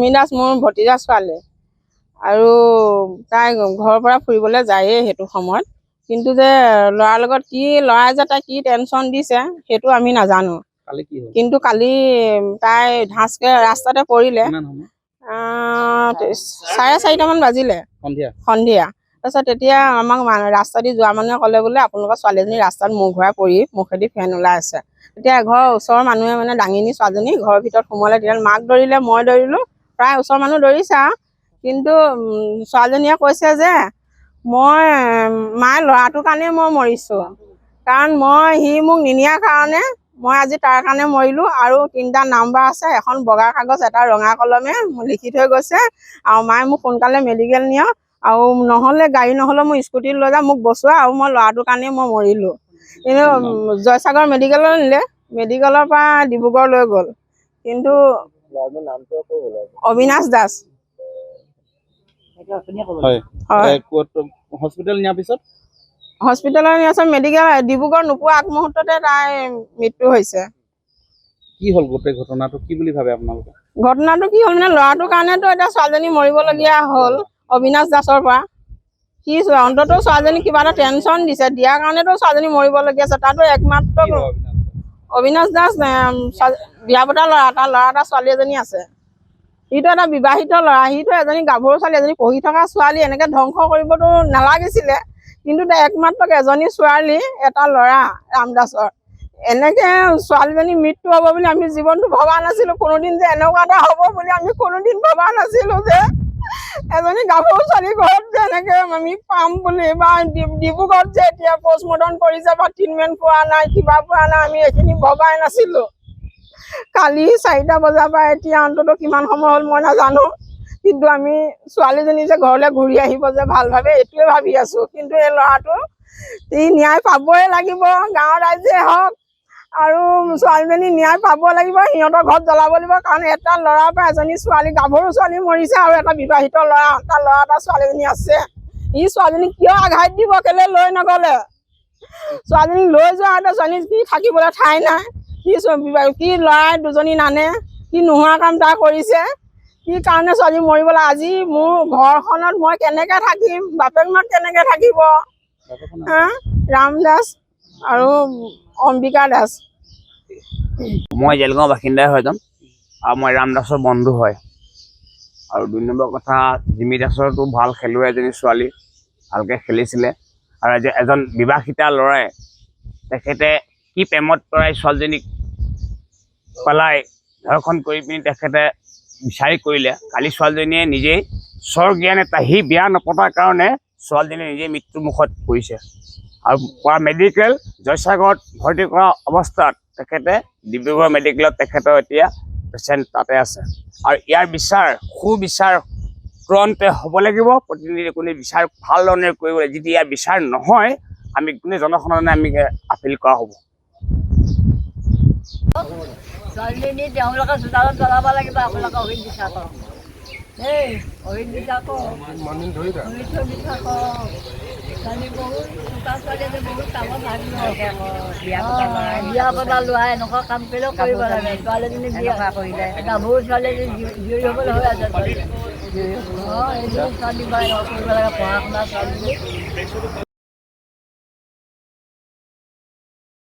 Minas মোৰ ভতিজা ছোৱালী আৰু তাই ঘৰৰ পৰা ফুৰিবলৈ যায়েই সেইটো সময়ত, কিন্তু যে ল'ৰাৰ লগত ল'ৰাই যে তাই কি টেনশ্যন দিছে সেইটো আমি নাজানো। কিন্তু কালি তাই ধাঁচকে ৰাস্তাতে পৰিলে, 4:30মান বাজিলে সন্ধিয়া। তাৰপিছত তেতিয়া আমাক ৰাস্তা দি যোৱা মানুহে ক'লে বোলে আপোনালোকৰ ছোৱালীজনী ৰাস্তাত মূৰ ঘূৰাই পৰি মুখেদি ফেন ওলাই আছে। তেতিয়া ঘৰৰ ওচৰৰ মানুহে মানে দাঙি নি ছোৱালীজনী ঘৰৰ ভিতৰত সোমালে। তেতিয়া মাক দৌৰিলে, মই দৌৰিলোঁ, প্ৰায় ওচৰৰ মানুহ দৌৰিছে। কিন্তু ছোৱালীজনীয়ে কৈছে যে মই মায়ে ল'ৰাটোৰ কাৰণেই মই মৰিছোঁ, কাৰণ সি মোক নিনিয়াৰ কাৰণে মই আজি তাৰ কাৰণে মৰিলোঁ। আৰু 3টা নাম্বাৰ আছে, এখন বগা কাগজ, এটা ৰঙা কলমে লিখি থৈ গৈছে, আৰু মায়ে মোক সোনকালে মেডিকেল নিয়ক, আৰু নহ'লে গাড়ী নহ'লে মোৰ স্কুটিত লৈ যাম, মোক বচোৱা, আৰু মই ল'ৰাটোৰ কাৰণেই মই মৰিলোঁ। কিন্তু জয়সাগৰ মেডিকেললৈ নিলে, মেডিকেলৰ পৰা ডিব্ৰুগড় লৈ গ'ল। কিন্তু অবিনাশ দাস হস্পিটেলত নিয়াৰ পিছত মেডিকেল ডিব্ৰুগড় নোপোৱা আগমুহূৰ্ততে তাইৰ মৃত্যু হৈছে। কি হ'ল গোটেই ঘটনাটো, কি বুলি ভাবে আপোনালোকে? ঘটনাটো কি হ'ল মানে ল'ৰাটোৰ কাৰণেতো এতিয়া ছোৱালীজনী মৰিবলগীয়া হ'ল অবিনাশ দাসৰ পৰা। কি অন্তত ছোৱালীজনী কিবা এটা টেনশ্যন দিছে, দিয়াৰ কাৰণেতো ছোৱালীজনী মৰিবলগীয়া আছে। তাতো একমাত্ৰ অবিনাশ দাস বিয়া পতা ল'ৰা, তাৰ ল'ৰা এটা ছোৱালী এজনী আছে। সিটো এটা বিবাহিত ল'ৰা, সিটো এজনী গাভৰু ছোৱালী, এজনী পঢ়ি থকা ছোৱালী, এনেকৈ ধ্বংস কৰিবতো নালাগিছিলে। কিন্তু একমাত্ৰ এজনী ছোৱালী, এটা ল'ৰা ৰামদাসৰ, এনেকৈ ছোৱালীজনী মৃত্যু হ'ব বুলি আমি জীৱনটো ভবা নাছিলোঁ। কোনোদিন যে এনেকুৱা এটা হ'ব বুলি আমি কোনোদিন ভবা নাছিলোঁ, যে এজনী গাভৰু ছোৱালী ঘৰত যে এনেকৈ আমি পাম বুলি, বা ডিব্ৰুগড়ত যে এতিয়া পষ্টমৰ্টম কৰিছে বা ট্ৰিটমেণ্ট পোৱা নাই, কিবা পোৱা নাই, আমি এইখিনি ভবাই নাছিলোঁ। কালি 4টা বজাৰ পৰা এতিয়া অন্তত কিমান সময় হ'ল মই নাজানো, কিন্তু আমি ছোৱালীজনী যে ঘৰলৈ ঘূৰি আহিব যে ভালভাৱে এইটোৱে ভাবি আছোঁ। কিন্তু এই ল'ৰাটো ন্যায় পাবই লাগিব, গাঁৱৰ ৰাইজে হওক আৰু ছোৱালীজনী ন্যায় পাব লাগিব। সিহঁতৰ ঘৰত জ্বলাব লাগিব, কাৰণ এটা ল'ৰাৰ পৰা এজনী ছোৱালী, গাভৰু ছোৱালী মৰিছে, আৰু এটা বিবাহিত ল'ৰা, তাৰ ল'ৰা এটা ছোৱালীজনী আছে। ছোৱালীজনী কিয় আঘাত দিব, কেলৈ লৈ নগ'লে? ছোৱালীজনী লৈ যোৱা হেঁতেন ছোৱালী কি থাকিবলৈ ঠাই নাই। কি ল'ৰাই 2জনী নানে, কি নোহোৱা কাম তাই কৰিছে, কি কাৰণে ছোৱালী মৰিবলৈ? আজি মোৰ ঘৰখনত মই কেনেকৈ থাকিম, বাপেক মাক কেনেকৈ থাকিব? ৰাম দাস আৰু অম্বিকা দাস। মই জেলগাঁও বাসিন্দাই হয় যাম, আৰু মই ৰাম দাসৰ বন্ধু হয়। আৰু 2 নম্বৰ কথা, জিমি দাসৰতো ভাল খেলুৱৈ এজনী ছোৱালী, ভালকৈ খেলিছিলে। আৰু এজন বিবাহিতা ল'ৰাই তেখেতে কি প্ৰেমত পৰাই ছোৱালীজনীক পেলাই ধৰ্ষণ কৰি পিনি তেখেতে বিচাৰি কৰিলে। কালি ছোৱালীজনীয়ে নিজেই স্বজ্ঞান সি বিয়া নপতাৰ কাৰণে ছোৱালীজনী নিজেই মৃত্যুমুখত পৰিছে। আৰু মেডিকেল জয়সাগৰত ভৰ্তি কৰা অৱস্থাত তেখেতে ডিব্ৰুগড় মেডিকেলত তেখেতৰ এতিয়া পেচেণ্ট তাতে আছে। আৰু ইয়াৰ বিচাৰ সুবিচাৰ তুৰন্তে হ'ব লাগিব। প্ৰতিনিধি কোনো বিচাৰ ভাল ধৰণে কৰিব লাগিব। যদি ইয়াৰ বিচাৰ নহয়, আমি কোনো জনসাধাৰণে আমি আপিল কৰা হ'ব। ছোৱালীজনী তেওঁলোকে চোতালত জ্বলাব লাগিব, আপোনালোকে অহিত বিচাৰ কৰক দেই, অহিত বিচাৰ কৰক, বিচাৰ কৰক। ছোৱালী বহুত চোকা ছোৱালী আছে, বহুত কামত ভাগিব। বিয়া পতা ল'ৰা এনেকুৱা কাম কৰিলেও কৰিব লাগে। ছোৱালীজনী বিয়া কৰিলে, গাভৰু ছোৱালীজনী জীয়ৰী হ'বলৈ হৈ আছে। ছোৱালী ছোৱালী কৰিব লাগে, পঢ়া শুনা ছোৱালী।